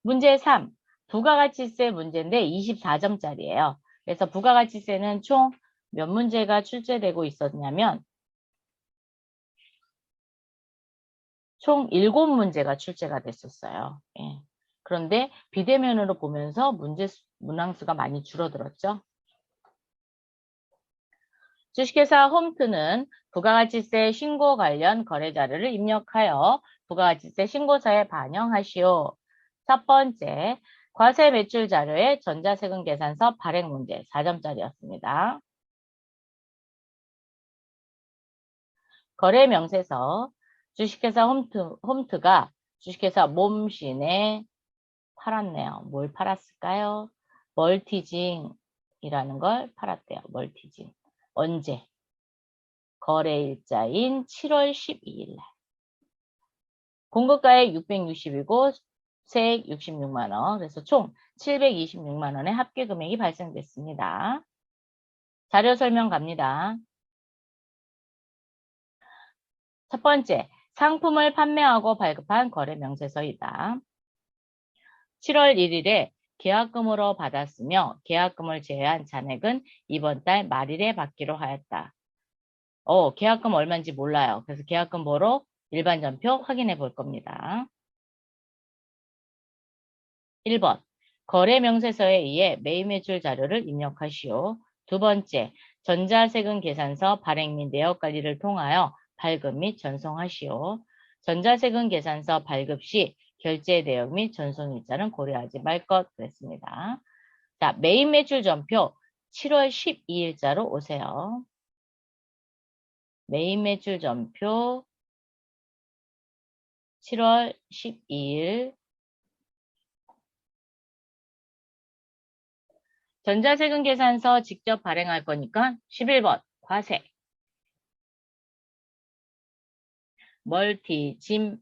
문제 3. 부가가치세 문제인데 24점짜리예요. 그래서 부가가치세는 총 몇 문제가 출제되고 있었냐면 총 7문제가 출제가 됐었어요. 예. 그런데 비대면으로 보면서 문항수가 많이 줄어들었죠. 주식회사 홈트는 부가가치세 신고 관련 거래 자료를 입력하여 부가가치세 신고서에 반영하시오. 첫 번째, 과세 매출 자료의 전자세금 계산서 발행 문제 4점짜리였습니다. 거래 명세서 주식회사 홈트가 주식회사 몸신에 팔았네요. 뭘 팔았을까요? 멀티징이라는 걸 팔았대요. 멀티징. 언제? 거래일자인 7월 12일 날. 공급가액 660이고 세액 66만 원. 그래서 총 726만 원의 합계 금액이 발생됐습니다. 자료 설명 갑니다. 첫 번째, 상품을 판매하고 발급한 거래 명세서이다. 7월 1일에 계약금으로 받았으며 계약금을 제외한 잔액은 이번 달 말일에 받기로 하였다. 계약금 얼마인지 몰라요. 그래서 계약금 보러 일반 전표 확인해 볼 겁니다. 1번, 거래 명세서에 의해 매입 매출 자료를 입력하시오. 두 번째, 전자세금 계산서 발행 및 내역 관리를 통하여 발급 및 전송하시오. 전자세금 계산서 발급 시 결제 내역 및 전송 일자는 고려하지 말 것 그랬습니다. 자, 매입 매출 전표 7월 12일자로 오세요. 매입 매출 전표 7월 12일. 전자세금 계산서 직접 발행할 거니까 11번 과세. 멀티짐.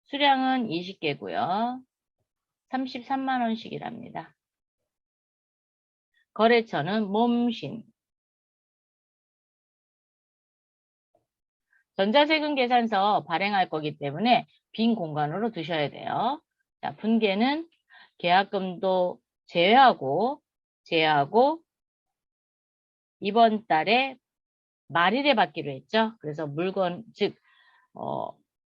수량은 20개고요. 33만 원씩이랍니다. 거래처는 몸신. 전자세금 계산서 발행할 거기 때문에 빈 공간으로 두셔야 돼요. 자, 분계는 계약금도 제외하고 이번 달에 말일에 받기로 했죠. 그래서 물건, 즉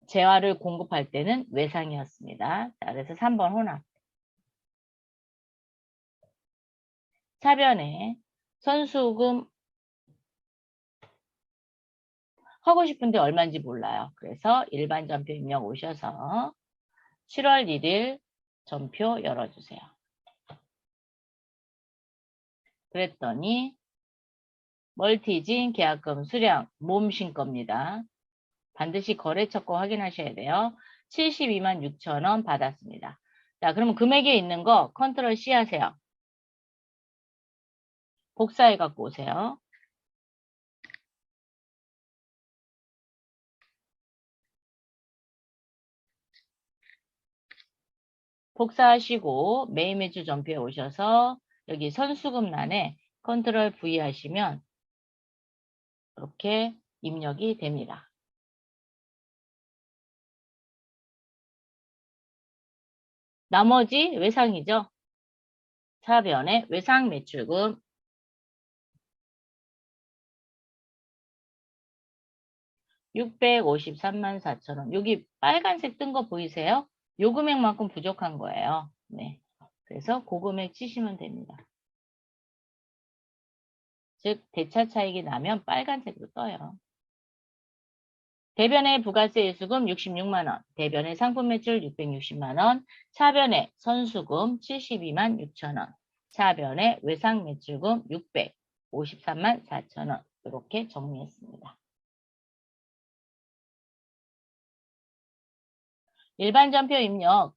재화를 공급할 때는 외상이었습니다. 자, 그래서 3번 혼합. 차변에 선수금 하고 싶은데 얼마인지 몰라요. 그래서 일반 전표 입력 오셔서 7월 1일 전표 열어주세요. 그랬더니 멀티진 계약금 수량 몸신 겁니다. 반드시 거래처 거 확인하셔야 돼요. 72만 6천 원 받았습니다. 자, 그러면 금액에 있는 거 컨트롤 C 하세요. 복사해 갖고 오세요. 복사하시고 매일 매주 전표에 오셔서 여기 선수금란에 컨트롤 V 하시면 이렇게 입력이 됩니다. 나머지 외상이죠. 차변에 외상 매출금 653만 4천 원. 여기 빨간색 뜬 거 보이세요? 요 금액만큼 부족한 거예요. 네. 그래서 그 금액 치시면 됩니다. 즉 대차 차익이 나면 빨간색으로 떠요. 대변의 부가세 일수금 66만 원, 대변의 상품 매출 660만 원, 차변의 선수금 72만 6천 원, 차변의 외상 매출금 653만 4천 원 이렇게 정리했습니다. 일반 전표 입력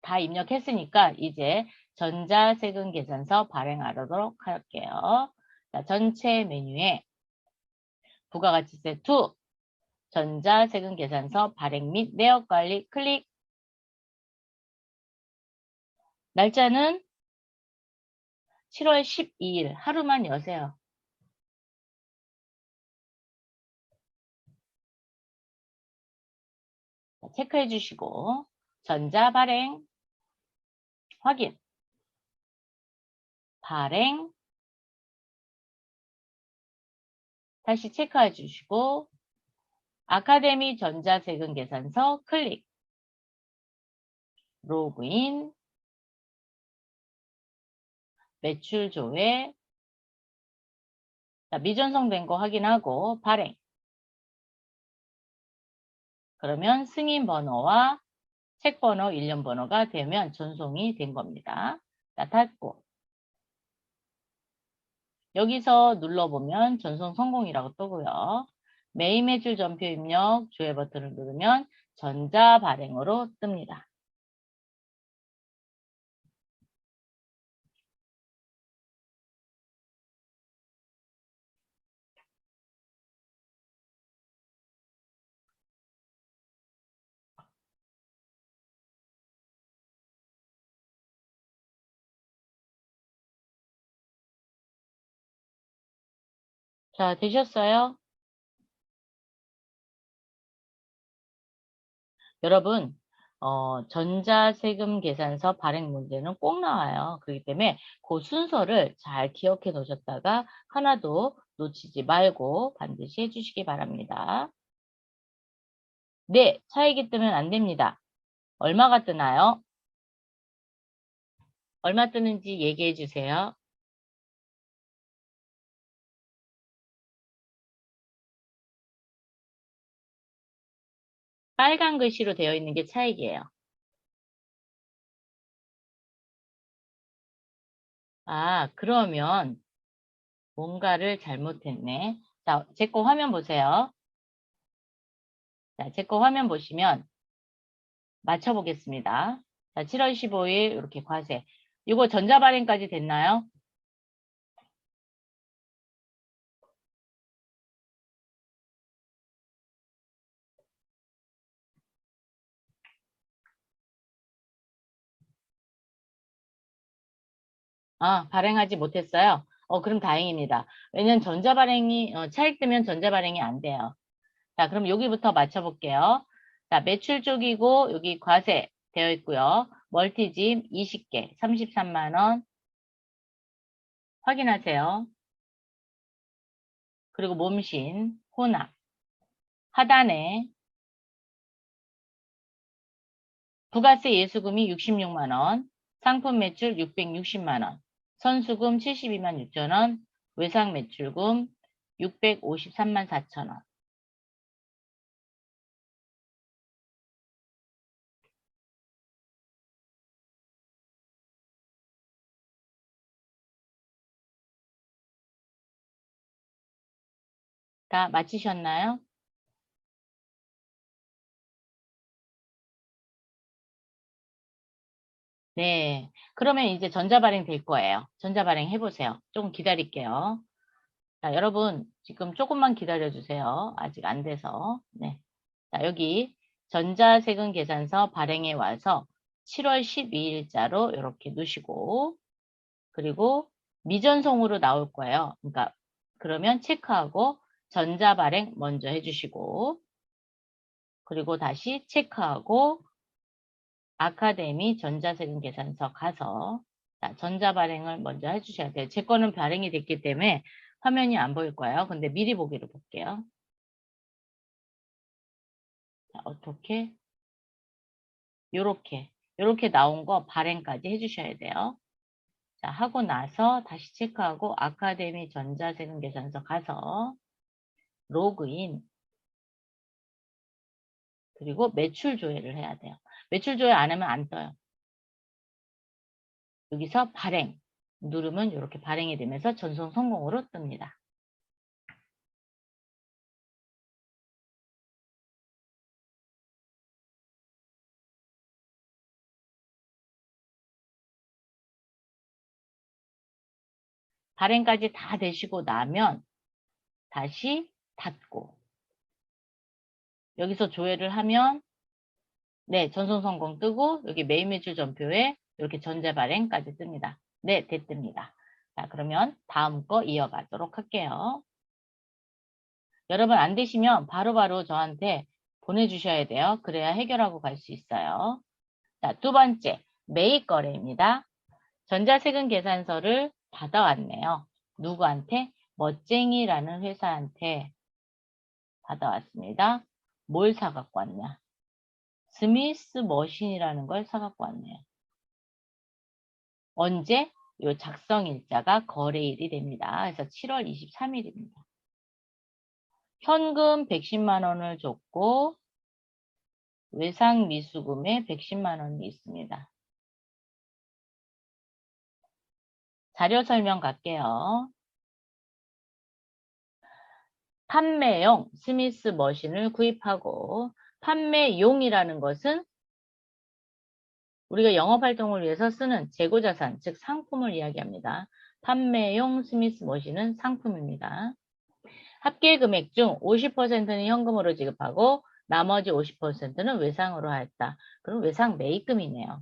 다 입력했으니까 이제 전자세금 계산서 발행하도록 할게요. 자, 전체 메뉴에 부가가치세 2, 전자세금 계산서 발행 및 내역 관리 클릭. 날짜는 7월 12일 하루만 여세요. 체크해 주시고 전자 발행 확인 발행 다시 체크해 주시고 아카데미 전자세금 계산서 클릭 로그인 매출 조회 미전송된 거 확인하고 발행 그러면 승인 번호와 책 번호, 일련 번호가 되면 전송이 된 겁니다. 자, 닫고 여기서 눌러보면 전송 성공이라고 뜨고요. 매일 매출 전표 입력 조회 버튼을 누르면 전자 발행으로 뜹니다. 자, 되셨어요? 여러분, 전자세금 계산서 발행 문제는 꼭 나와요. 그렇기 때문에 그 순서를 잘 기억해 놓으셨다가 하나도 놓치지 말고 반드시 해주시기 바랍니다. 네, 차익이 뜨면 안 됩니다. 얼마가 뜨나요? 얼마 뜨는지 얘기해 주세요. 빨간 글씨로 되어 있는 게 차익이에요. 아, 그러면 뭔가를 잘못했네. 자, 제 거 화면 보세요. 자, 제 거 화면 보시면 맞춰보겠습니다. 자, 7월 15일 이렇게 과세. 이거 전자발행까지 됐나요? 아, 발행하지 못했어요. 그럼 다행입니다. 왜냐면 전자발행이, 차익되면 전자발행이 안 돼요. 자, 그럼 여기부터 맞춰볼게요. 자, 매출 쪽이고, 여기 과세 되어 있고요. 멀티짐 20개, 33만원. 확인하세요. 그리고 몸신, 혼합. 하단에 부가세 예수금이 66만원, 상품 매출 660만원, 선수금 72만 6천원, 외상 매출금 653만 4천원. 다 맞히셨나요? 네. 그러면 이제 전자발행 될 거예요. 전자발행 해보세요. 조금 기다릴게요. 자, 여러분, 지금 조금만 기다려주세요. 아직 안 돼서. 네. 자, 여기 전자세금 계산서 발행에 와서 7월 12일자로 이렇게 넣으시고, 그리고 미전송으로 나올 거예요. 그러니까, 그러면 체크하고 전자발행 먼저 해주시고, 그리고 다시 체크하고 아카데미 전자세금 계산서 가서 자, 전자발행을 먼저 해주셔야 돼요. 제 거는 발행이 됐기 때문에 화면이 안 보일 거예요. 근데 미리 보기로 볼게요. 자, 어떻게? 요렇게 나온 거 발행까지 해주셔야 돼요. 자, 하고 나서 다시 체크하고 아카데미 전자세금 계산서 가서 로그인 그리고 매출 조회를 해야 돼요. 매출 조회 안 하면 안 떠요. 여기서 발행 누르면 이렇게 발행이 되면서 전송 성공으로 뜹니다. 발행까지 다 되시고 나면 다시 닫고 여기서 조회를 하면 네, 전송 성공 뜨고 여기 매일 매출 전표에 이렇게 전자 발행까지 뜹니다. 네, 됐습니다. 자, 그러면 다음 거 이어가도록 할게요. 여러분 안 되시면 바로바로 저한테 보내주셔야 돼요. 그래야 해결하고 갈 수 있어요. 자, 두 번째, 매입 거래입니다. 전자세금 계산서를 받아왔네요. 누구한테? 멋쟁이라는 회사한테 받아왔습니다. 뭘 사갖고 왔냐? 스미스 머신이라는 걸 사갖고 왔네요. 언제? 요 작성일자가 거래일이 됩니다. 그래서 7월 23일입니다. 현금 110만 원을 줬고 외상 미수금에 110만 원이 있습니다. 자료 설명 갈게요. 판매용 스미스 머신을 구입하고 판매용이라는 것은 우리가 영업활동을 위해서 쓰는 재고자산, 즉 상품을 이야기합니다. 판매용 스미스 머신은 상품입니다. 합계금액 중 50%는 현금으로 지급하고 나머지 50%는 외상으로 하였다. 그럼 외상 매입금이네요.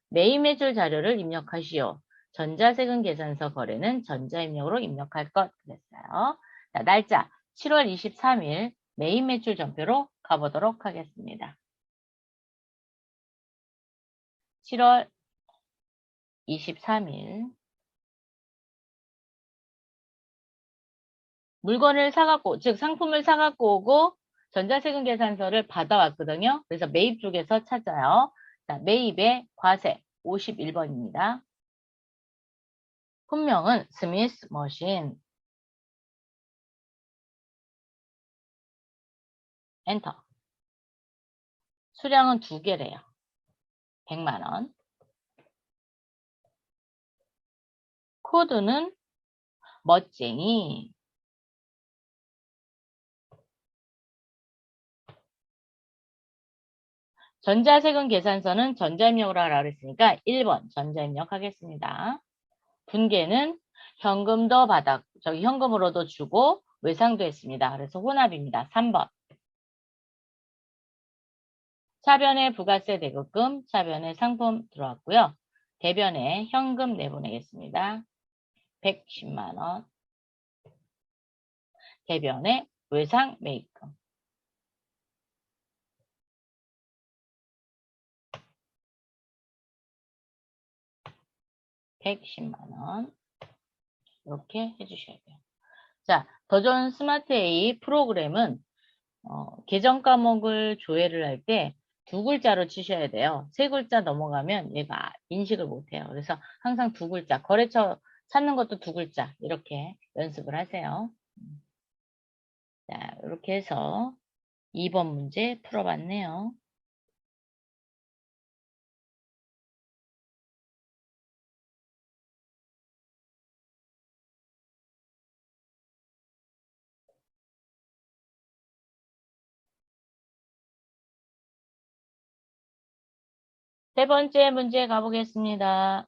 매입 매출 자료를 입력하시오. 전자세금 계산서 거래는 전자입력으로 입력할 것 그랬어요. 자, 날짜 7월 23일 매입 매출 전표로 가보도록 하겠습니다. 7월 23일 물건을 사갖고, 즉 상품을 사갖고 오고 전자세금 계산서를 받아왔거든요. 그래서 매입 쪽에서 찾아요. 자, 매입의 과세 51번입니다. 품명은 스미스 머신. 엔터. 수량은 2개래요. 100만 원. 코드는 멋쟁이. 전자세금 계산서는 전자입력으로 하라 그랬으니까 1번 전자입력 하겠습니다. 분계는 현금도 현금으로도 주고 외상도 했습니다. 그래서 혼합입니다. 3번. 차변에 부가세 대급금, 차변에 상품 들어왔고요. 대변에 현금 내보내겠습니다. 110만 원. 대변에 외상 매입금. $110만. 이렇게 해주셔야 돼요. 자, 더 좋은 스마트 A 프로그램은 계정 과목을 조회를 할 때 2글자로 치셔야 돼요. 3글자 넘어가면 얘가 인식을 못해요. 그래서 항상 2글자, 거래처 찾는 것도 2글자 이렇게 연습을 하세요. 자, 이렇게 해서 2번 문제 풀어봤네요. 세 번째 문제 가보겠습니다.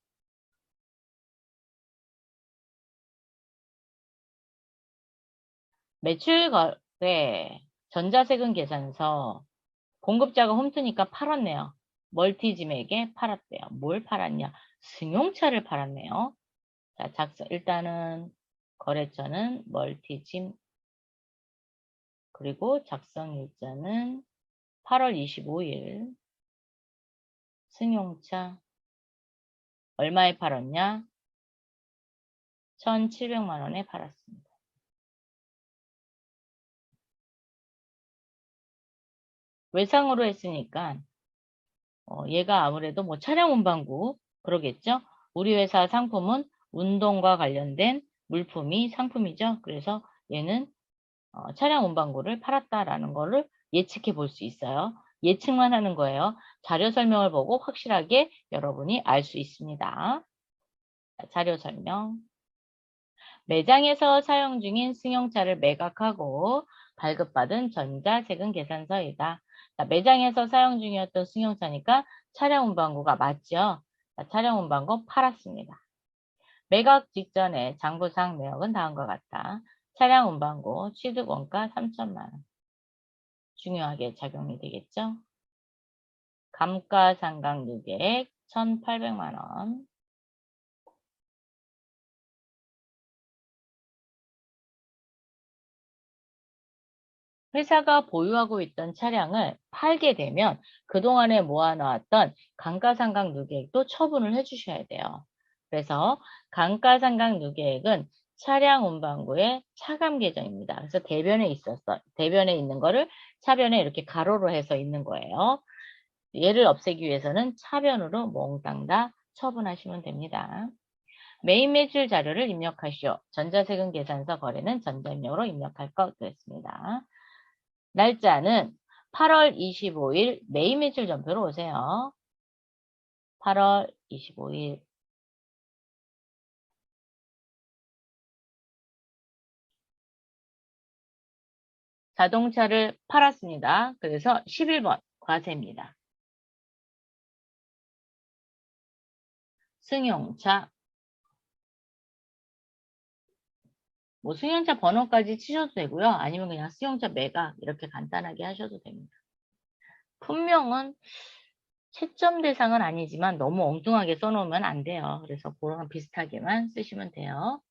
매출 거래 전자세금 계산서 공급자가 홈트니까 팔았네요. 멀티짐에게 팔았대요. 뭘 팔았냐? 승용차를 팔았네요. 자, 일단은 거래처는 멀티짐 그리고 작성일자는 8월 25일 승용차 얼마에 팔았냐? 1,700만 원에 팔았습니다. 외상으로 했으니까 얘가 아무래도 뭐 차량 운반구 그러겠죠? 우리 회사 상품은 운동과 관련된 물품이 상품이죠. 그래서 얘는 차량 운반구를 팔았다라는 거를 예측해 볼 수 있어요. 예측만 하는 거예요. 자료 설명을 보고 확실하게 여러분이 알 수 있습니다. 자료 설명. 매장에서 사용 중인 승용차를 매각하고 발급받은 전자세금 계산서이다. 자, 매장에서 사용 중이었던 승용차니까 차량 운반구가 맞죠? 자, 차량 운반구 팔았습니다. 매각 직전에 장부상 내역은 다음과 같다. 차량 운반구 취득 원가 3천만 원. 중요하게 작용이 되겠죠? 감가상각유계액 1,800만 원. 회사가 보유하고 있던 차량을 팔게 되면 그동안에 모아놓았던 감가상각 누계액도 처분을 해주셔야 돼요. 그래서 감가상각 누계액은 차량 운반구의 차감 계정입니다. 그래서 대변에 있는 거를 차변에 이렇게 가로로 해서 있는 거예요. 얘를 없애기 위해서는 차변으로 몽땅 다 처분하시면 됩니다. 메인 매출 자료를 입력하시오. 전자세금 계산서 거래는 전자입력으로 입력할 것 됐습니다. 날짜는 8월 25일 메인 매출 전표로 오세요. 8월 25일. 자동차를 팔았습니다. 그래서 11번 과세입니다. 승용차. 뭐 승용차 번호까지 치셔도 되고요. 아니면 그냥 승용차 매각 이렇게 간단하게 하셔도 됩니다. 품명은 채점 대상은 아니지만 너무 엉뚱하게 써놓으면 안 돼요. 그래서 그거랑 비슷하게만 쓰시면 돼요.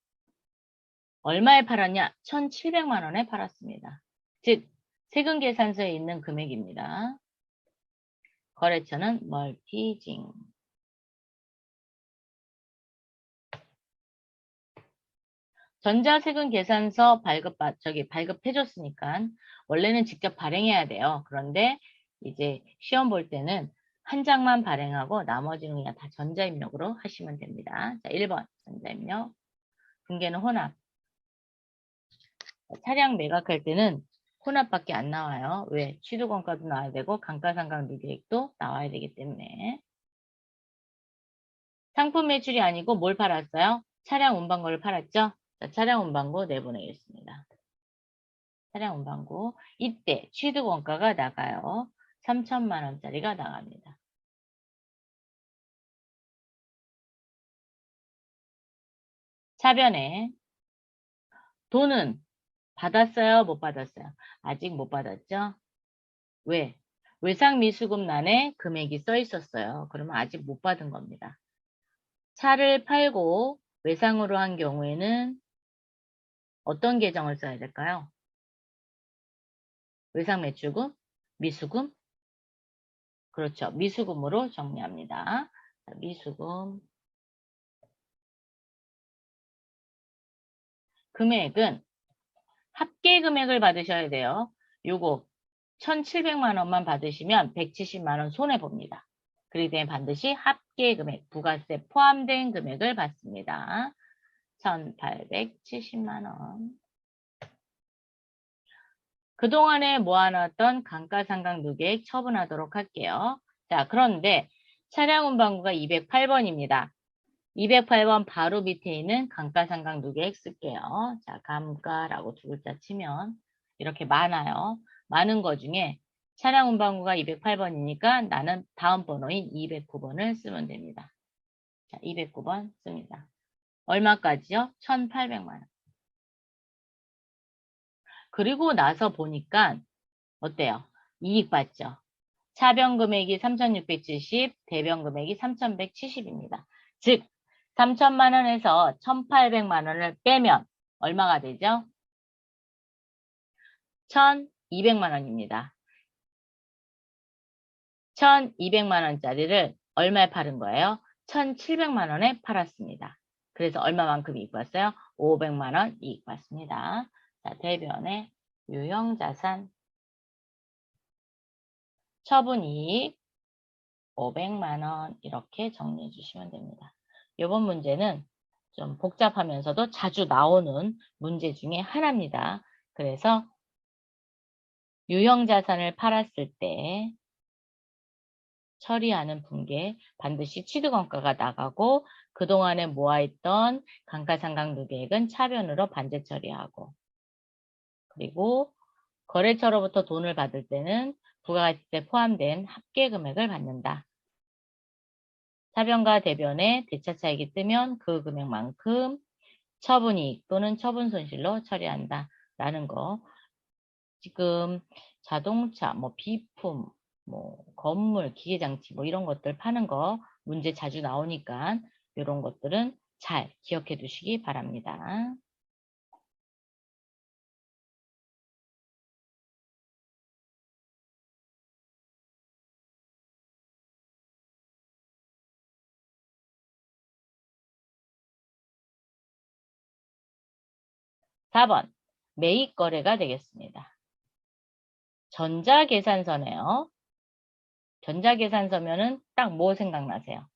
얼마에 팔았냐? 1,700만 원에 팔았습니다. 즉 세금 계산서에 있는 금액입니다. 거래처는 멀티징. 전자세금 계산서 발급해줬으니까 원래는 직접 발행해야 돼요. 그런데 이제 시험 볼 때는 한 장만 발행하고 나머지는 그냥 다 전자입력으로 하시면 됩니다. 자, 1번 전자입력. 분계는 혼합. 차량 매각할 때는 혼합밖에 안 나와요. 왜? 취득원가도 나와야 되고 감가상각 누계액도 나와야 되기 때문에. 상품 매출이 아니고 뭘 팔았어요? 차량 운반고를 팔았죠? 자, 차량 운반고 내보내겠습니다. 차량 운반고. 이때 취득원가가 나가요. 3천만 원짜리가 나갑니다. 차변에 돈은 받았어요? 못 받았어요? 아직 못 받았죠? 왜? 외상미수금란에 금액이 써 있었어요. 그러면 아직 못 받은 겁니다. 차를 팔고 외상으로 한 경우에는 어떤 계정을 써야 될까요? 외상매출금? 미수금? 그렇죠. 미수금으로 정리합니다. 미수금. 금액은 합계 금액을 받으셔야 돼요. 요거 1,700만 원만 받으시면 170만 원 손해봅니다. 그렇기 때문에 반드시 합계 금액, 부가세 포함된 금액을 받습니다. 1,870만 원. 그동안에 모아놨던 감가상각 누계액 처분하도록 할게요. 자, 그런데 차량 운반구가 208번입니다. 208번 바로 밑에 있는 감가상각 누계액 쓸게요. 자, 감가라고 두 글자 치면 이렇게 많아요. 많은 거 중에 차량 운반구가 208번이니까 나는 다음 번호인 209번을 쓰면 됩니다. 자, 209번 씁니다. 얼마까지요? 1,800만 원. 그리고 나서 보니까 어때요? 이익 받죠? 차변 금액이 3,670, 대변 금액이 3,170입니다. 즉 3천만 원에서 1,800만 원을 빼면 얼마가 되죠? 1,200만 원입니다. 1,200만 원짜리를 얼마에 팔은 거예요? 1,700만 원에 팔았습니다. 그래서 얼마만큼 이익 봤어요? 500만 원 이익 봤습니다. 자, 대변에 유형자산 처분이익 500만 원 이렇게 정리해 주시면 됩니다. 이번 문제는 좀 복잡하면서도 자주 나오는 문제 중에 하나입니다. 그래서 유형자산을 팔았을 때 처리하는 분께 반드시 취득원가가 나가고 그동안에 모아있던 감가상각 누계액은 차변으로 반제 처리하고 그리고 거래처로부터 돈을 받을 때는 부가가치세 포함된 합계 금액을 받는다. 차변과 대변에 대차차익이 뜨면 그 금액만큼 처분이익 또는 처분 손실로 처리한다. 라는 거. 지금 자동차, 뭐 비품, 뭐 건물, 기계장치 뭐 이런 것들 파는 거 문제 자주 나오니까 이런 것들은 잘 기억해 두시기 바랍니다. 4번 매입 거래가 되겠습니다. 전자계산서네요. 전자계산서면은 딱 뭐 생각나세요?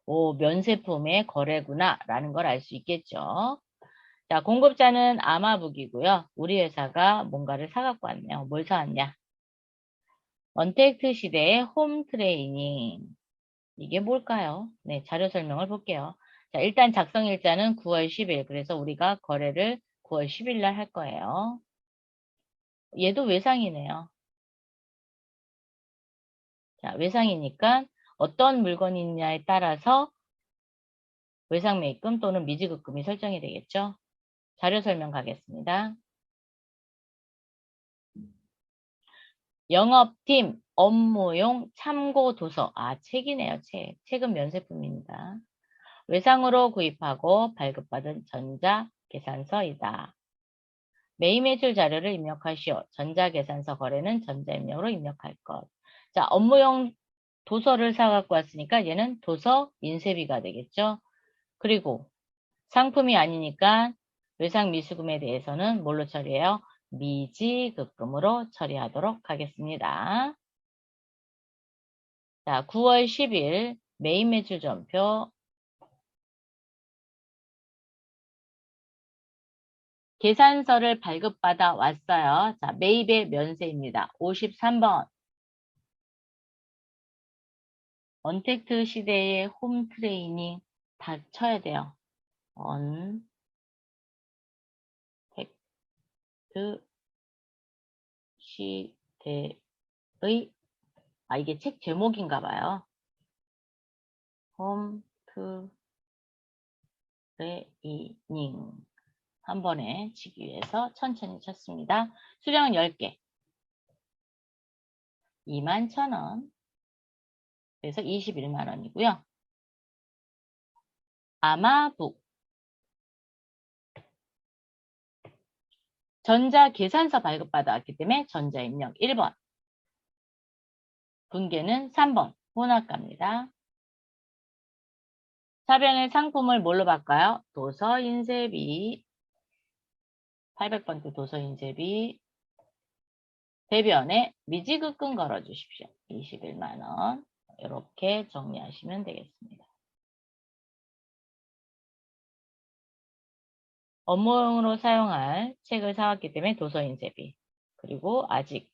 오, 면세품의 거래구나 라는 걸 알 수 있겠죠. 자, 공급자는 아마북이고요. 우리 회사가 뭔가를 사갖고 왔네요. 뭘 사왔냐? 언택트 시대의 홈 트레이닝. 이게 뭘까요? 네, 자료 설명을 볼게요. 자, 일단 작성일자는 9월 10일. 그래서 우리가 거래를 9월 10일 날 할 거예요. 얘도 외상이네요. 자, 외상이니까 어떤 물건이 있냐에 따라서 외상 매입금 또는 미지급금이 설정이 되겠죠. 자료 설명 가겠습니다. 영업팀 업무용 참고 도서. 아, 책이네요, 책. 책은 면세품입니다. 외상으로 구입하고 발급받은 전자계산서이다. 매입매출 자료를 입력하시오. 전자계산서 거래는 전자입력으로 입력할 것. 자, 업무용 도서를 사갖고 왔으니까 얘는 도서 인쇄비가 되겠죠. 그리고 상품이 아니니까 외상 미수금에 대해서는 뭘로 처리해요? 미지급금으로 처리하도록 하겠습니다. 자, 9월 10일 매입 매출 전표. 계산서를 발급받아 왔어요. 자, 매입의 면세입니다. 53번. 언택트 시대의 홈 트레이닝 다 쳐야 돼요. 언택트 시대의, 아, 이게 책 제목인가 봐요. 홈 트레이닝. 한 번에 치기 위해서 천천히 쳤습니다. 수량은 10개. 21,000원. 그래서 21만 원이고요. 아마북. 전자계산서 발급받아왔기 때문에 전자입력 1번. 분계는 3번. 혼합가입니다. 사변의 상품을 뭘로 바꿔요? 도서인쇄비. 800번째 도서인쇄비. 대변에 미지급금 걸어주십시오. 21만원. 이렇게 정리하시면 되겠습니다. 업무용으로 사용할 책을 사왔기 때문에 도서인쇄비. 그리고 아직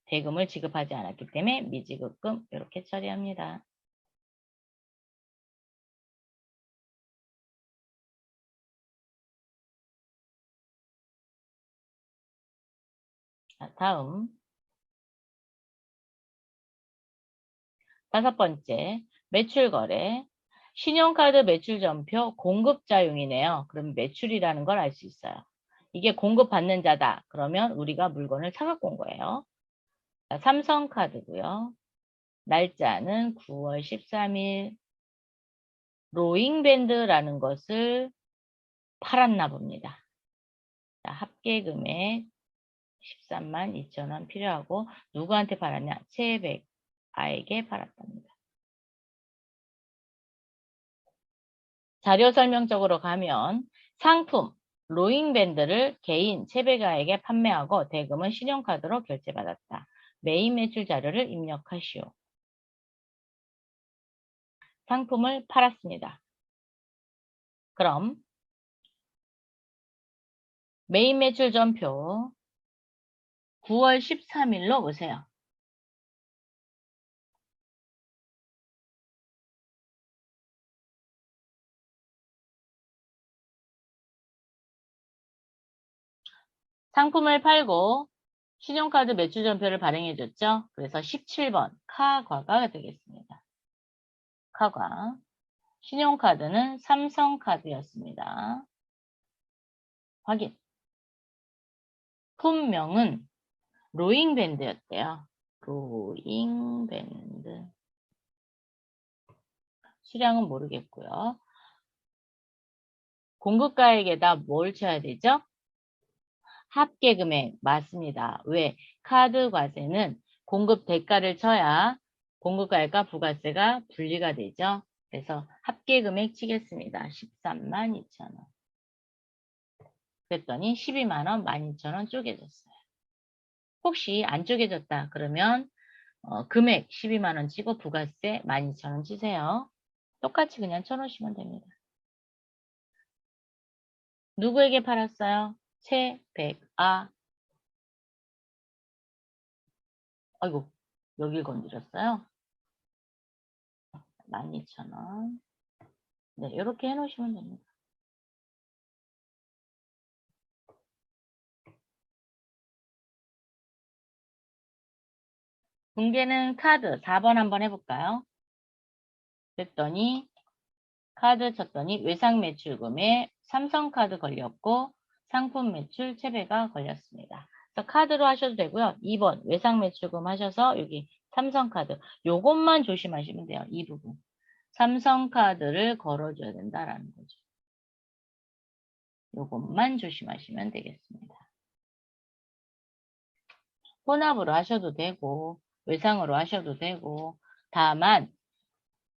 대금을 지급하지 않았기 때문에 미지급금 이렇게 처리합니다. 자, 다음 5번째 매출거래. 신용카드 매출전표 공급자용이네요. 그럼 매출이라는 걸 알 수 있어요. 이게 공급받는 자다. 그러면 우리가 물건을 사갖고 온 거예요. 자, 삼성카드고요. 날짜는 9월 13일. 로잉밴드라는 것을 팔았나 봅니다. 자, 합계금액 13만 2천원 필요하고 누구한테 팔았냐? 채백아에게 팔았답니다. 자료 설명적으로 가면 상품, 로잉밴드를 개인 채백아에게 판매하고 대금은 신용카드로 결제받았다. 매입 매출 자료를 입력하시오. 상품을 팔았습니다. 그럼 매입 매출 전표 9월 13일로 오세요. 상품을 팔고 신용카드 매출 전표를 발행해줬죠. 그래서 17번 카과가 되겠습니다. 카과. 신용카드는 삼성카드였습니다. 확인. 품명은 로잉밴드였대요. 로잉밴드. 수량은 모르겠고요. 공급가액에다 뭘 쳐야 되죠? 합계금액 맞습니다. 왜? 카드 과세는 공급 대가를 쳐야 공급가액과 부가세가 분리가 되죠. 그래서 합계금액 치겠습니다. 13만 2천원. 그랬더니 12만 원, 12,000원 쪼개졌어요. 혹시 안 쪼개졌다 그러면 금액 12만 원 치고 부가세 12,000원 치세요. 똑같이 그냥 쳐놓으시면 됩니다. 누구에게 팔았어요? 최백아. 아이고, 여길 건드렸어요. 12,000원. 네, 이렇게 해놓으시면 됩니다. 붕괴는 카드 4번 한번 해볼까요? 그랬더니 카드 쳤더니 외상 매출금에 삼성카드 걸렸고 상품 매출 채배가 걸렸습니다. 그래서 카드로 하셔도 되고요. 2번 외상 매출금 하셔서 여기 삼성카드 요것만 조심하시면 돼요. 이 부분. 삼성카드를 걸어줘야 된다라는 거죠. 요것만 조심하시면 되겠습니다. 혼합으로 하셔도 되고 외상으로 하셔도 되고 다만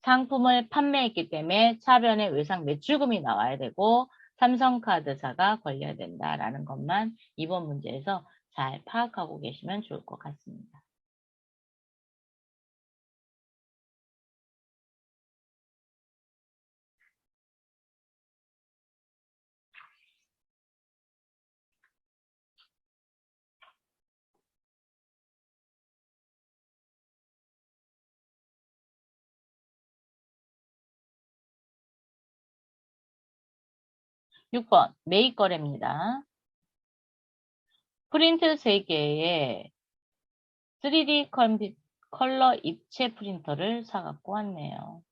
상품을 판매했기 때문에 차변에 외상 매출금이 나와야 되고 삼성카드사가 걸려야 된다라는 것만 이번 문제에서 잘 파악하고 계시면 좋을 것 같습니다. 6번 매입 거래입니다. 프린트 3개에 3D 컬러 입체 프린터를 사갖고 왔네요.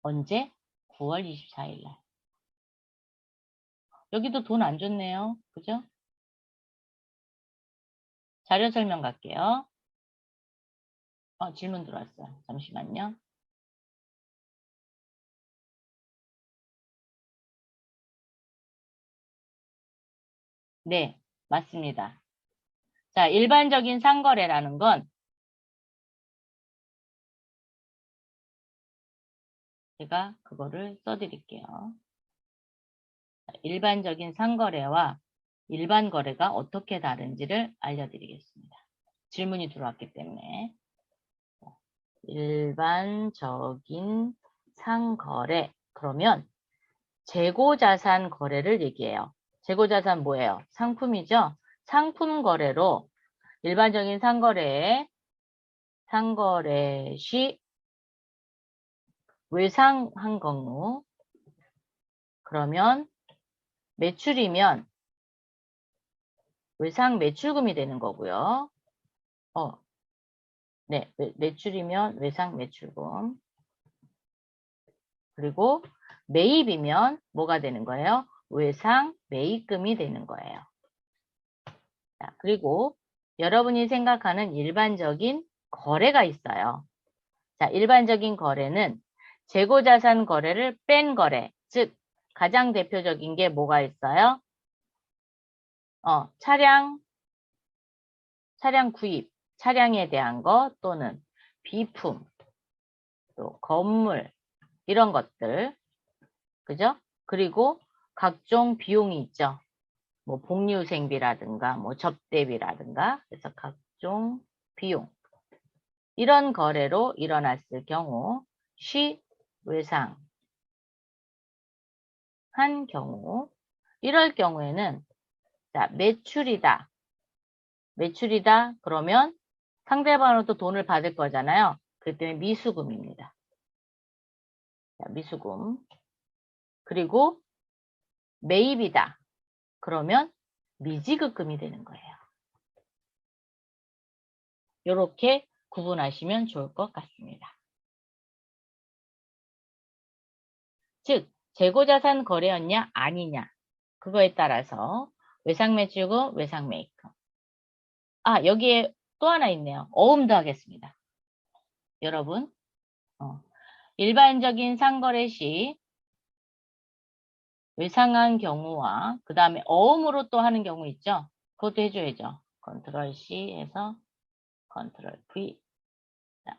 언제? 9월 24일 날. 여기도 돈 안 줬네요. 그죠? 자료 설명 갈게요. 질문 들어왔어요. 잠시만요. 네, 맞습니다. 자, 일반적인 상거래라는 건 제가 그거를 써드릴게요. 일반적인 상거래와 일반 거래가 어떻게 다른지를 알려드리겠습니다. 질문이 들어왔기 때문에. 일반적인 상거래. 그러면 재고자산 거래를 얘기해요. 재고자산 뭐예요? 상품이죠? 상품 거래로 일반적인 상거래에 상거래 시 외상한 경우 그러면 매출이면 외상 매출금이 되는 거고요. 네, 매출이면 외상 매출금. 그리고 매입이면 뭐가 되는 거예요? 외상 매입금이 되는 거예요. 자, 그리고 여러분이 생각하는 일반적인 거래가 있어요. 자, 일반적인 거래는 재고자산 거래를 뺀 거래, 즉 가장 대표적인 게 뭐가 있어요? 차량 구입, 차량에 대한 거 또는 비품, 또 건물 이런 것들, 그죠? 그리고 각종 비용이 있죠. 뭐 복리후생비라든가 뭐 접대비라든가 그래서 각종 비용 이런 거래로 일어났을 경우 시외상한 경우 이럴 경우에는 자 매출이다 그러면 상대방으로부터 돈을 받을 거잖아요. 그렇기 때문에 미수금입니다. 자, 미수금 그리고 매입이다 그러면 미지급금이 되는 거예요. 이렇게 구분하시면 좋을 것 같습니다. 즉 재고자산 거래였냐 아니냐 그거에 따라서 외상매출금, 외상매입금. 여기에 또 하나 있네요. 어음도 하겠습니다. 여러분 일반적인 상거래 시 외상한 경우와 그 다음에 어음으로 또 하는 경우 있죠. 그것도 해줘야죠. 컨트롤 C 해서 컨트롤 V. 자,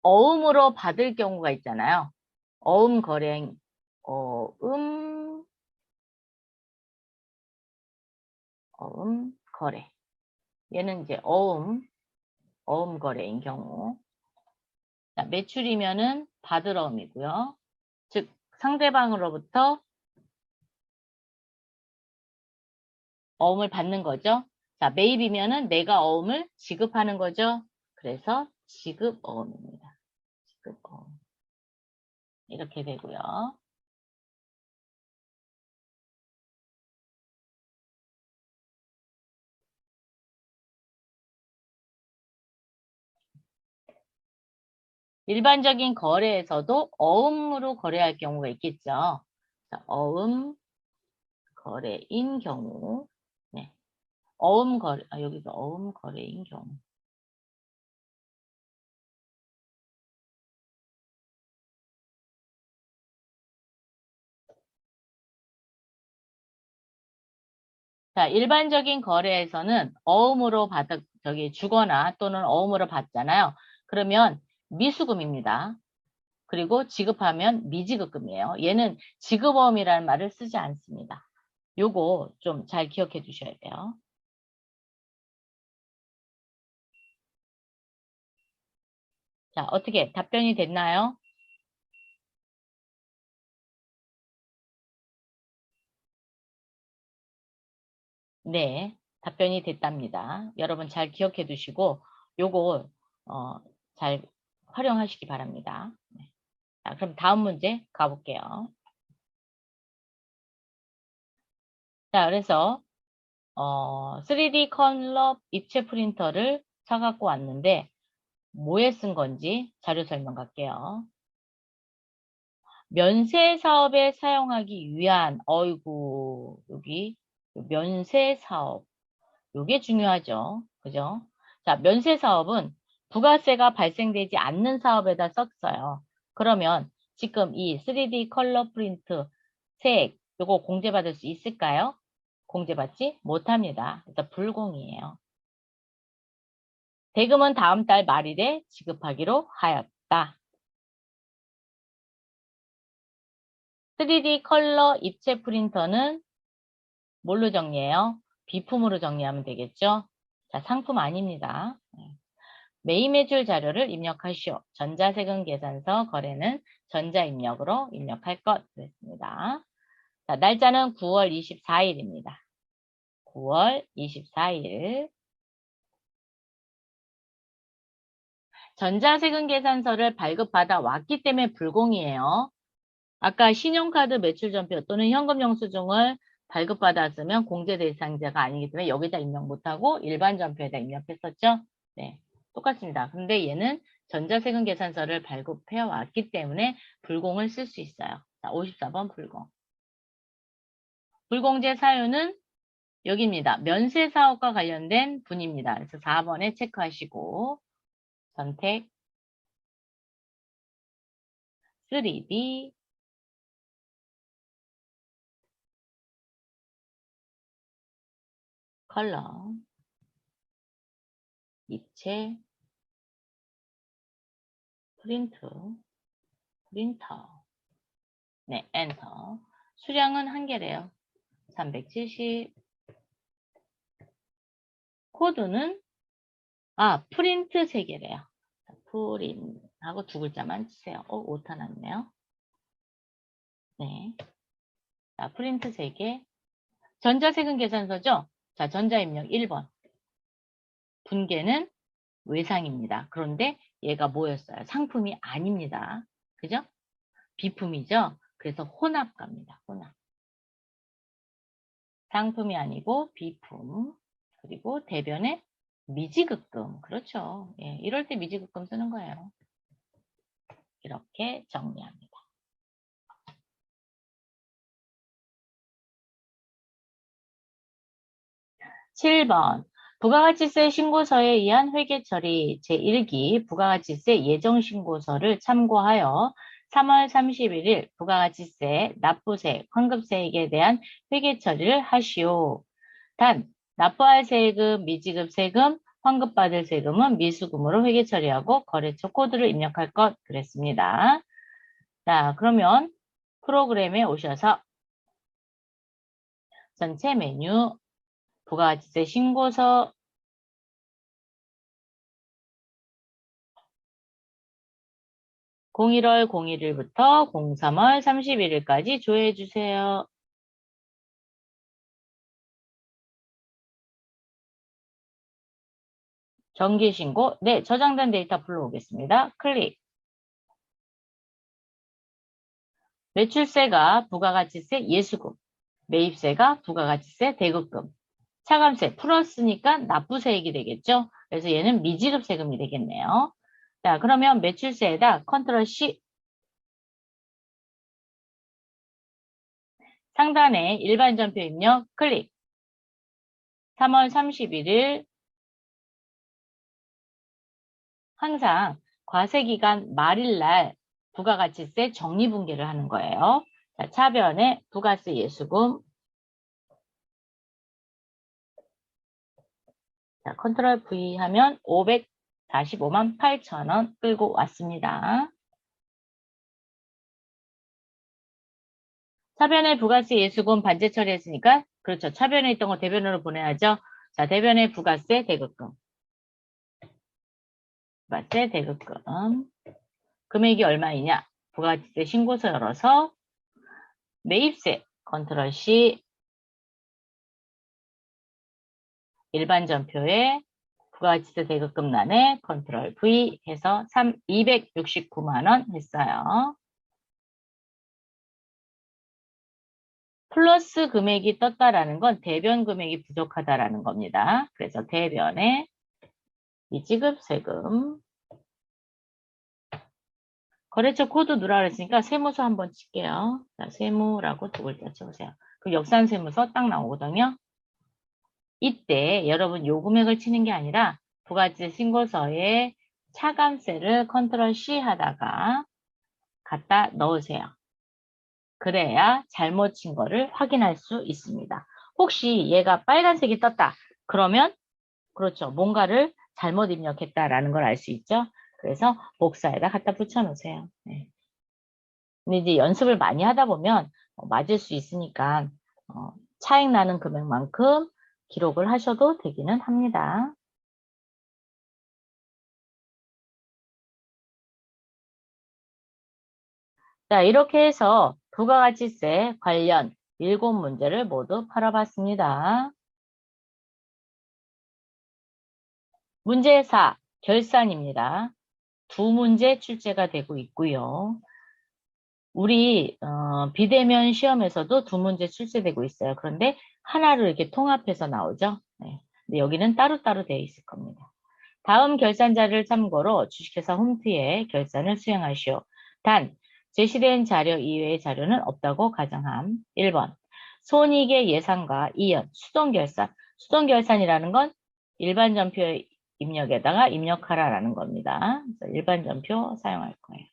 어음으로 받을 경우가 있잖아요. 어음 거래, 어음 거래. 얘는 이제 어음 거래인 경우. 자, 매출이면은 받을 어음이고요. 즉, 상대방으로부터 어음을 받는 거죠. 자, 매입이면은 내가 어음을 지급하는 거죠. 그래서 지급 어음입니다. 지급 어음. 이렇게 되고요. 일반적인 거래에서도 어음으로 거래할 경우가 있겠죠. 자, 어음 거래인 경우. 네. 어음 거래, 여기서 어음 거래인 경우. 자, 일반적인 거래에서는 어음으로 주거나 또는 어음으로 받잖아요. 그러면 미수금입니다. 그리고 지급하면 미지급금이에요. 얘는 지급어음이라는 말을 쓰지 않습니다. 요거 좀 잘 기억해 두셔야 돼요. 자, 어떻게 답변이 됐나요? 네, 답변이 됐답니다. 여러분 잘 기억해 두시고 요거 잘 활용하시기 바랍니다. 네. 자, 그럼 다음 문제 가볼게요. 자, 그래서 3D 컬러 입체 프린터를 사갖고 왔는데 뭐에 쓴 건지 자료 설명 갈게요. 면세 사업에 사용하기 위한, 어이구, 여기 면세 사업. 요게 중요하죠. 그죠? 자, 면세 사업은 부가세가 발생되지 않는 사업에다 썼어요. 그러면 지금 이 3D 컬러 프린트 색, 요거 공제받을 수 있을까요? 공제받지 못합니다. 그래서 불공이에요. 대금은 다음 달 말일에 지급하기로 하였다. 3D 컬러 입체 프린터는 뭘로 정리해요? 비품으로 정리하면 되겠죠? 자, 상품 아닙니다. 매입매출 자료를 입력하시오. 전자세금 계산서 거래는 전자입력으로 입력할 것 그랬습니다. 자, 날짜는 9월 24일입니다. 9월 24일. 전자세금 계산서를 발급받아 왔기 때문에 불공이에요. 아까 신용카드 매출전표 또는 현금 영수증을 발급받았으면 공제 대상자가 아니기 때문에 여기다 입력 못하고 일반 전표에다 입력했었죠? 네, 똑같습니다. 근데 얘는 전자세금 계산서를 발급해 왔기 때문에 불공을 쓸 수 있어요. 자, 54번 불공. 불공제 사유는 여기입니다. 면세사업과 관련된 분입니다. 그래서 4번에 체크하시고 선택 3D 컬러 입체 프린터 네, 엔터. 수량은 한 개래요. 370. 코드는 프린트 3개래요. 프린 하고 두 글자만 치세요. 오타 났네요. 네. 자, 프린트 3개. 전자세금 계산서죠? 자, 전자입력 1번. 분계는 외상입니다. 그런데 얘가 뭐였어요? 상품이 아닙니다. 그죠? 비품이죠? 그래서 혼합가입니다. 혼합. 상품이 아니고 비품. 그리고 대변에 미지급금. 그렇죠. 예, 이럴 때 미지급금 쓰는 거예요. 이렇게 정리합니다. 7번. 부가가치세 신고서에 의한 회계 처리 제1기 부가가치세 예정신고서를 참고하여 3월 31일 부가가치세, 납부세, 환급세액에 대한 회계 처리를 하시오. 단, 납부할 세금, 미지급 세금, 환급받을 세금은 미수금으로 회계 처리하고 거래처 코드를 입력할 것 그랬습니다. 자, 그러면 프로그램에 오셔서 전체 메뉴, 부가가치세 신고서, (01월 01일부터) (03월 31일까지) 조회해 주세요. 정기신고, 네, 저장된 데이터 불러오겠습니다. 클릭. 매출세가 부가가치세 예수금, 매입세가 부가가치세 대급금, 차감세 플러스니까 납부세액이 되겠죠. 그래서 얘는 미지급 세금이 되겠네요. 자, 그러면 매출세에다 컨트롤 C, 상단에 일반 전표 입력 클릭. 3월 31일 항상 과세기간 말일날 부가가치세 정리분계를 하는 거예요. 자, 차변에 부가세 예수금, 자, 컨트롤 V 하면 545만 8천원 끌고 왔습니다. 차변에 부가세 예수금 반제 처리했으니까, 그렇죠. 차변에 있던 거 대변으로 보내야죠. 자, 대변에 부가세 대급금. 부가세 대급금. 금액이 얼마이냐? 부가가치세 신고서 열어서 매입세 컨트롤 C, 일반 전표에 부가가치세 대급금란에 컨트롤 V 해서 269만원 했어요. 플러스 금액이 떴다라는 건 대변 금액이 부족하다라는 겁니다. 그래서 대변에 미지급 세금, 거래처 코드 누라 그랬으니까 세무서 한번 칠게요. 자, 세무라고 두 글자 쳐보세요. 그 역산세무서 딱 나오거든요. 이때 여러분 요 금액을 치는 게 아니라 부가가치세 신고서에 차감세를 컨트롤 C 하다가 갖다 넣으세요. 그래야 잘못 친 거를 확인할 수 있습니다. 혹시 얘가 빨간색이 떴다. 그러면 그렇죠. 뭔가를 잘못 입력했다라는 걸 알 수 있죠. 그래서 복사에다 갖다 붙여 놓으세요. 네. 근데 이제 연습을 많이 하다 보면 맞을 수 있으니까 차익 나는 금액만큼 기록을 하셔도 되기는 합니다. 자, 이렇게 해서 부가가치세 관련 7문제를 모두 풀어봤습니다. 문제 4, 결산입니다. 2문제 출제가 되고 있고요. 우리 비대면 시험에서도 2문제 출제되고 있어요. 그런데 하나를 이렇게 통합해서 나오죠. 네. 근데 여기는 따로따로 되어 있을 겁니다. 다음 결산자를 참고로 주식회사 홈트에 결산을 수행하시오. 단, 제시된 자료 이외의 자료는 없다고 가정함. 1번, 손익의 예상과 이연, 수동결산. 수동결산이라는 건 일반 전표 입력에다가 입력하라라는 겁니다. 그래서 일반 전표 사용할 거예요.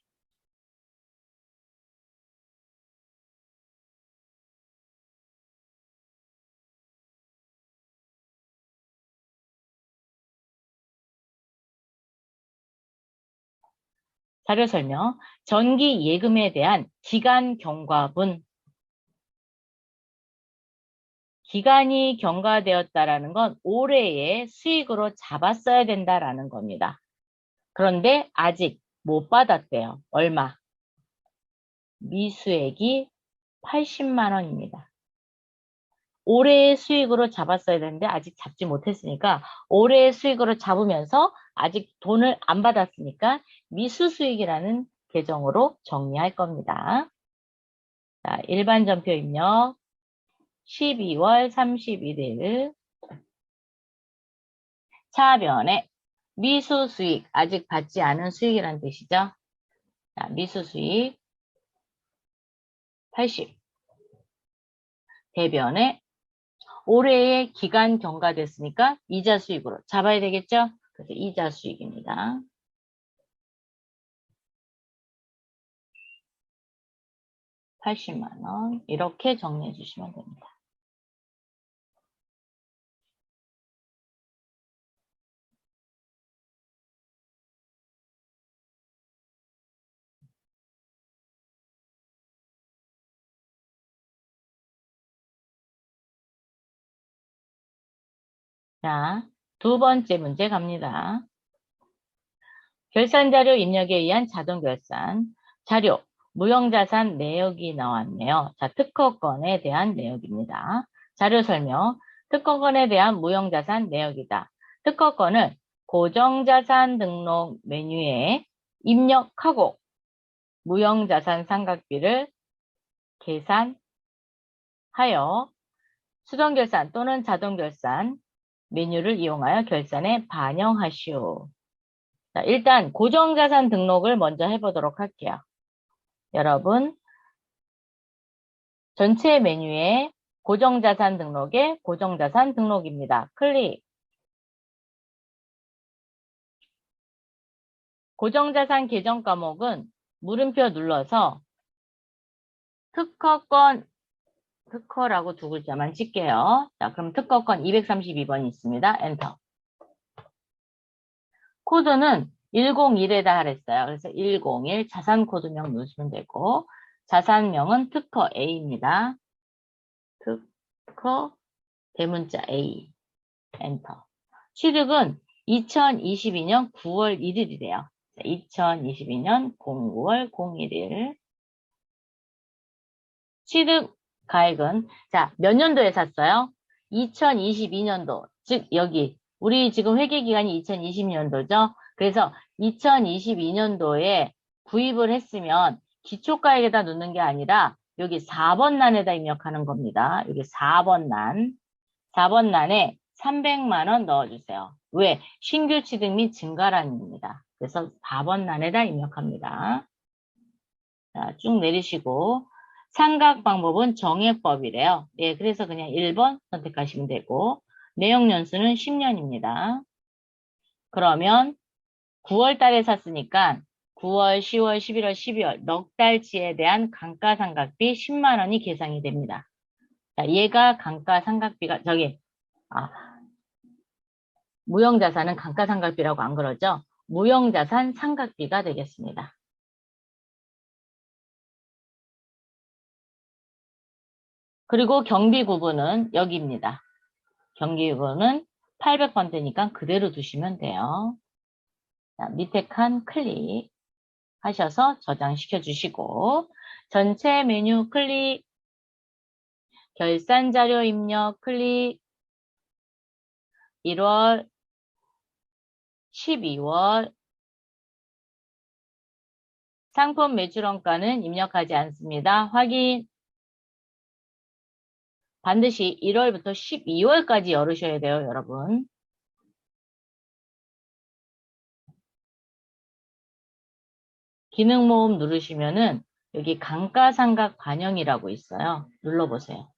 자료 설명. 전기 예금에 대한 기간 경과분. 기간이 경과되었다라는 건 올해의 수익으로 잡았어야 된다라는 겁니다. 그런데 아직 못 받았대요. 얼마? 미수액이 80만 원입니다. 올해의 수익으로 잡았어야 되는데 아직 잡지 못했으니까 올해의 수익으로 잡으면서 아직 돈을 안 받았으니까 미수수익이라는 계정으로 정리할 겁니다. 자, 일반 전표 입력 12월 31일 차변에 미수수익, 아직 받지 않은 수익이라는 뜻이죠. 자, 미수수익 80. 대변에 올해의 기간 경과됐으니까 이자 수익으로 잡아야 되겠죠? 그래서 이자 수익입니다. (80만 원) 이렇게 정리해 주시면 됩니다. 자, 두 번째 문제 갑니다. 결산자료 입력에 의한 자동결산. 자료, 무형자산 내역이 나왔네요. 자, 특허건에 대한 내역입니다. 자료 설명, 특허건에 대한 무형자산 내역이다. 특허건은 고정자산 등록 메뉴에 입력하고 무형자산 삼각비를 계산하여 수동결산 또는 자동결산 메뉴를 이용하여 결산에 반영하시오. 자, 일단 고정자산 등록을 먼저 해보도록 할게요. 여러분, 전체 메뉴에 고정자산 등록에 고정자산 등록입니다. 클릭. 고정자산 계정 과목은 물음표 눌러서 특허건, 특허라고 두 글자만 찍게요. 자, 그럼 특허건 232번이 있습니다. 엔터. 코드는 101에다 하랬어요. 그래서 101 자산 코드명 누르시면 되고, 자산명은 특허 A입니다. 특허 대문자 A. 엔터. 취득은 2022년 9월 1일이래요. 2022년 09월 01일. 취득 가액은, 자, 몇 년도에 샀어요? 2022년도. 즉, 여기, 우리 지금 회계기간이 2020년도죠? 그래서 2022년도에 구입을 했으면 기초가액에다 넣는 게 아니라 여기 4번 난에다 입력하는 겁니다. 여기 4번 난. 4번 난에 300만 원 넣어주세요. 왜? 신규 취득 및 증가란입니다. 그래서 4번 난에다 입력합니다. 자, 쭉 내리시고 상각 방법은 정해법이래요. 예, 그래서 그냥 1번 선택하시면 되고 내용 연수는 10년입니다. 그러면 9월 달에 샀으니까 9월, 10월, 11월, 12월 넉 달치에 대한 감가상각비 10만 원이 계산이 됩니다. 자, 얘가 감가상각비가 무형자산은 감가상각비라고 안 그러죠? 무형자산 상각비가 되겠습니다. 그리고 경비구분은 여기입니다. 경비구분은 800번 되니까 그대로 두시면 돼요. 자, 밑에 칸 클릭 하셔서 저장시켜 주시고 전체 메뉴 클릭, 결산자료 입력 클릭, 1월, 12월 상품 매출원가는 입력하지 않습니다. 확인. 반드시 1월부터 12월까지 열으셔야 돼요, 여러분. 기능 모음 누르시면은 여기 감가상각 반영이라고 있어요. 눌러보세요.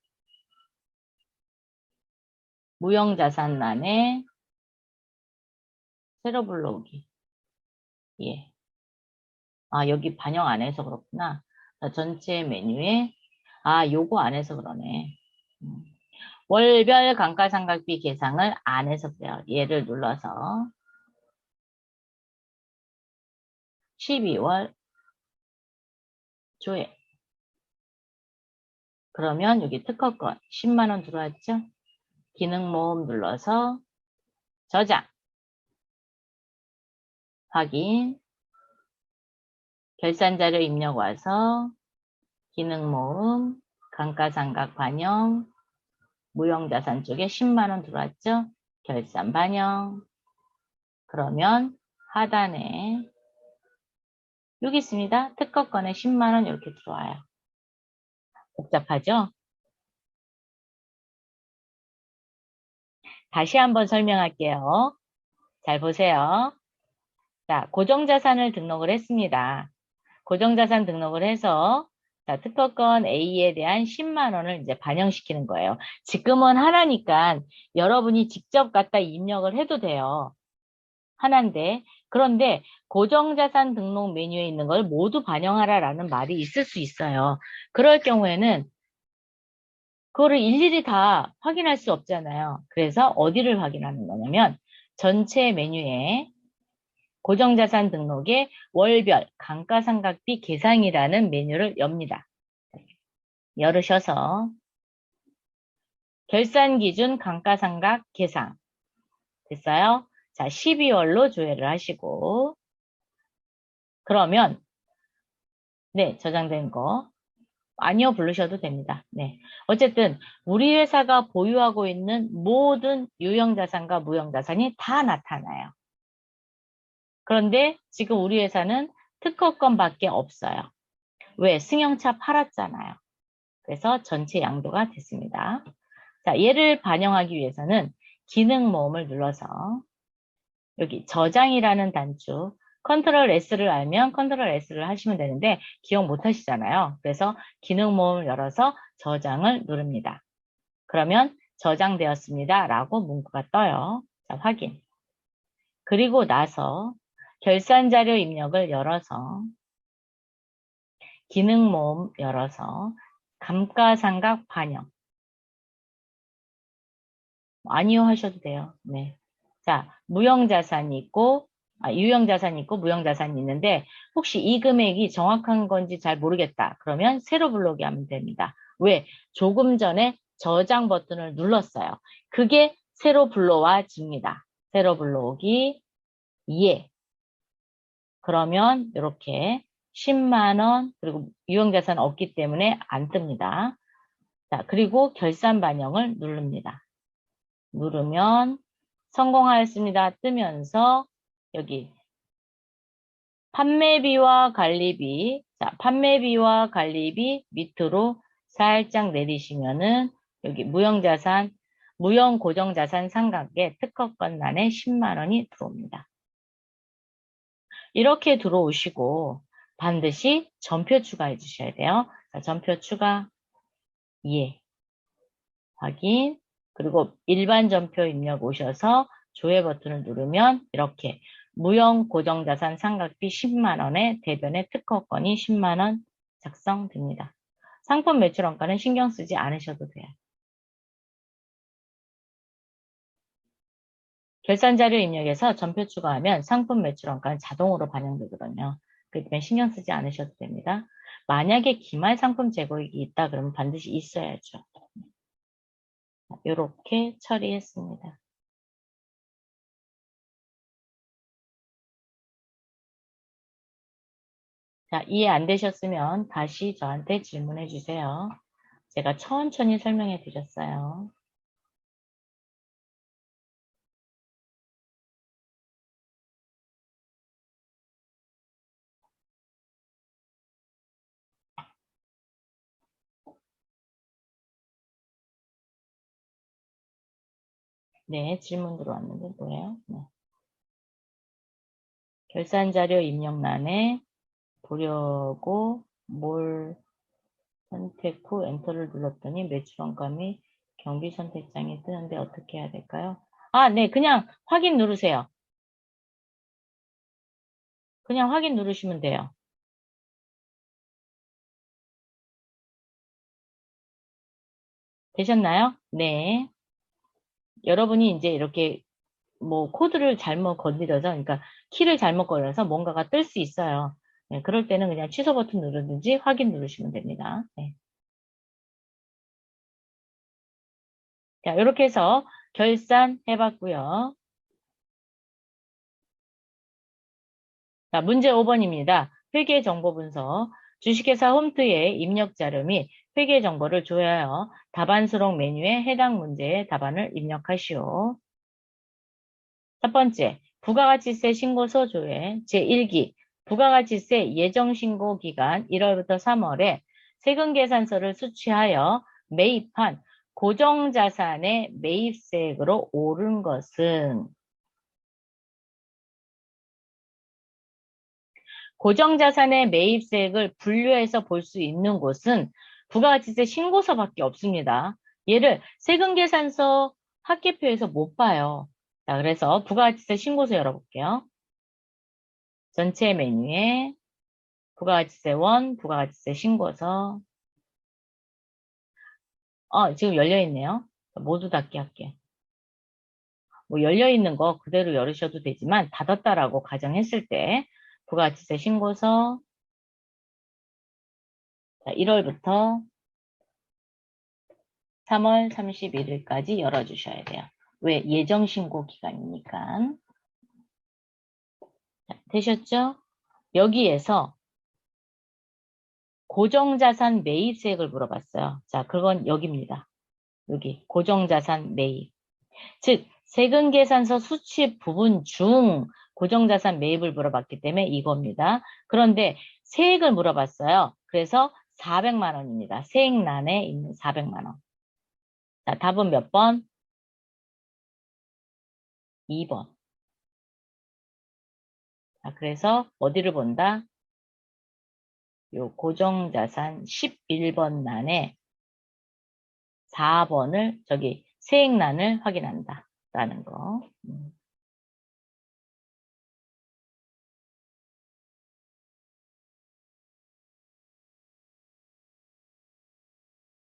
무형자산란에 새로 불러오기. 예. 아, 여기 반영 안 해서 그렇구나. 자, 전체 메뉴에, 아, 요거 안 해서 그러네. 월별 감가상각비 계상을 안 해서 그래요. 얘를 눌러서 12월 조회. 그러면 여기 특허권 10만 원 들어왔죠? 기능 모음 눌러서 저장. 확인. 결산자료 입력 와서 기능 모음, 감가상각 반영, 무형자산 쪽에 10만 원 들어왔죠? 결산 반영. 그러면 하단에 여기 있습니다. 특허권에 10만 원 이렇게 들어와요. 복잡하죠? 다시 한번 설명할게요. 잘 보세요. 자, 고정자산을 등록을 했습니다. 고정자산 등록을 해서 자, 특허권 A에 대한 10만 원을 이제 반영시키는 거예요. 지금은 하나니까 여러분이 직접 갖다 입력을 해도 돼요. 하나인데 그런데 고정자산 등록 메뉴에 있는 걸 모두 반영하라라는 말이 있을 수 있어요. 그럴 경우에는 그거를 일일이 다 확인할 수 없잖아요. 그래서 어디를 확인하는 거냐면 전체 메뉴에 고정자산 등록에 월별 감가상각비 계상이라는 메뉴를 엽니다. 열으셔서 결산기준 감가상각 계상 됐어요? 자, 12월로 조회를 하시고, 그러면, 네, 저장된 거. 아니요, 부르셔도 됩니다. 네. 어쨌든, 우리 회사가 보유하고 있는 모든 유형자산과 무형자산이 다 나타나요. 그런데 지금 우리 회사는 특허권밖에 없어요. 왜? 승용차 팔았잖아요. 그래서 전체 양도가 됐습니다. 자, 얘를 반영하기 위해서는 기능 모음을 눌러서 여기 저장이라는 단추 컨트롤 S를 알면 컨트롤 S를 하시면 되는데 기억 못 하시잖아요. 그래서 기능 모음을 열어서 저장을 누릅니다. 그러면 저장되었습니다. 라고 문구가 떠요. 자, 확인. 그리고 나서 결산자료 입력을 열어서 기능 모음 열어서 감가상각 반영. 아니요 하셔도 돼요. 네. 자, 무형자산이 있고, 유형자산이 있고 무형자산이 있는데 혹시 이 금액이 정확한 건지 잘 모르겠다. 그러면 새로 불러오기 하면 됩니다. 왜? 조금 전에 저장 버튼을 눌렀어요. 그게 새로 불러와집니다. 새로 불러오기 예. 그러면 이렇게 10만 원 그리고 유형자산 없기 때문에 안 뜹니다. 자, 그리고 결산 반영을 누릅니다. 누르면 성공하였습니다. 뜨면서 여기 판매비와 관리비, 자, 판매비와 관리비 밑으로 살짝 내리시면은 여기 무형자산, 무형고정자산 삼각에 특허권란에 10만 원이 들어옵니다. 이렇게 들어오시고 반드시 전표 추가해 주셔야 돼요. 자, 전표 추가, 예, 확인, 그리고 일반 전표 입력 오셔서 조회 버튼을 누르면 이렇게 무형 고정자산 상각비 10만 원에 대변의 특허권이 10만 원 작성됩니다. 상품 매출 원가는 신경 쓰지 않으셔도 돼요. 결산자료 입력에서 전표 추가하면 상품 매출 원가는 자동으로 반영되거든요. 그렇기 때문에 신경 쓰지 않으셔도 됩니다. 만약에 기말 상품 재고액이 있다 그러면 반드시 있어야죠. 이렇게 처리했습니다. 자, 이해 안 되셨으면 다시 저한테 질문해 주세요. 제가 천천히 설명해 드렸어요. 네, 질문 들어왔는데 뭐예요? 네. 결산자료 입력란에 보려고 뭘 선택 후 엔터를 눌렀더니 매출원가 및 경비 선택장이 뜨는데 어떻게 해야 될까요? 아, 네, 그냥 확인 누르세요. 그냥 확인 누르시면 돼요. 되셨나요? 네. 여러분이 이제 이렇게 뭐 코드를 잘못 건드려서 그러니까 키를 잘못 걸어서 뭔가가 뜰 수 있어요. 네, 그럴 때는 그냥 취소 버튼 누르든지 확인 누르시면 됩니다. 네. 자, 이렇게 해서 결산해봤고요. 자, 문제 5번입니다. 회계정보분석. 주식회사 홈트의 입력자료 및 회계정보를 조회하여 답안 수록 메뉴에 해당 문제의 답안을 입력하시오. 첫 번째, 부가가치세 신고서 조회 제1기 부가가치세 예정신고 기간 1월부터 3월에 세금계산서를 수취하여 매입한 고정자산의 매입세액으로 오른 것은 고정자산의 매입세액을 분류해서 볼 수 있는 곳은 부가가치세 신고서밖에 없습니다. 얘를 세금계산서 합계표에서 못 봐요. 자, 그래서 부가가치세 신고서 열어볼게요. 전체 메뉴에 부가가치세 원, 부가가치세 신고서. 지금 열려있네요. 모두 닫기 할게요. 뭐 열려있는 거 그대로 열으셔도 되지만 닫았다라고 가정했을 때 부가가치세 신고서 자, 1월부터 3월 31일까지 열어주셔야 돼요. 왜? 예정신고 기간이니까. 자, 되셨죠? 여기에서 고정자산 매입세액을 물어봤어요. 자, 그건 여기입니다. 여기 고정자산 매입. 즉 세금계산서 수취 부분 중 고정자산 매입을 물어봤기 때문에 이겁니다. 그런데 세액을 물어봤어요. 그래서 400만 원입니다. 세액란에 있는 400만 원. 자, 답은 몇 번? 2번. 자, 그래서 어디를 본다? 요 고정자산 11번 란에 4번을 저기 세액란을 확인한다. 라는 거.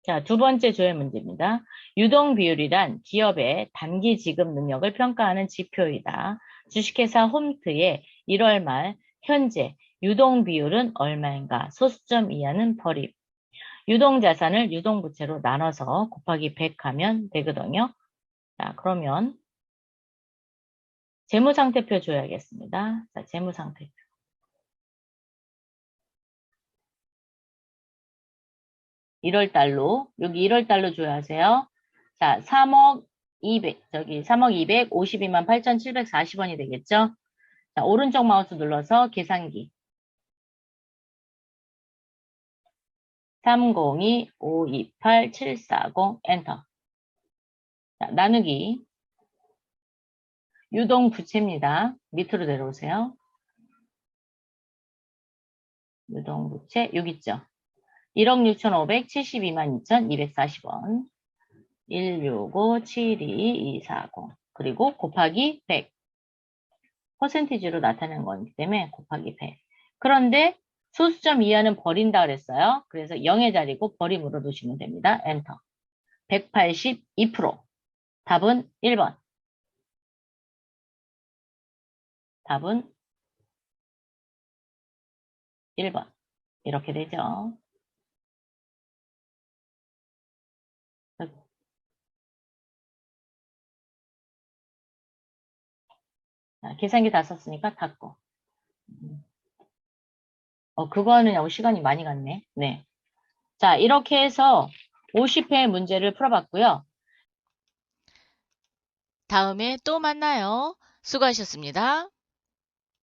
자, 두 번째 조회 문제입니다. 유동 비율이란 기업의 단기 지급 능력을 평가하는 지표이다. 주식회사 홈트의 1월 말 현재 유동 비율은 얼마인가? 소수점 이하는 버림. 유동 자산을 유동 부채로 나눠서 곱하기 100 하면 되거든요. 자, 그러면 재무상태표 줘야겠습니다. 자, 재무상태표. 1월 달로, 여기 1월 달로 줘야 하세요. 자, 3억 200, 저기 3억 252만 8,740원이 되겠죠? 자, 오른쪽 마우스 눌러서 계산기. 302-528-740 엔터. 자, 나누기. 유동 부채입니다. 밑으로 내려오세요. 유동 부채 여기 있죠. 1억 6,572만 2,240원. 165-72240. 그리고 곱하기 100. 퍼센티지로 나타내는 거기 때문에 곱하기 100. 그런데 소수점 이하는 버린다 그랬어요. 그래서 0의 자리고 버림으로 놓으시면 됩니다. 엔터. 182%. 답은 1번. 답은 1번. 이렇게 되죠. 자, 계산기 다 썼으니까 닫고. 그거는 시간이 많이 갔네. 네. 자, 이렇게 해서 50회 문제를 풀어봤고요. 다음에 또 만나요. 수고하셨습니다.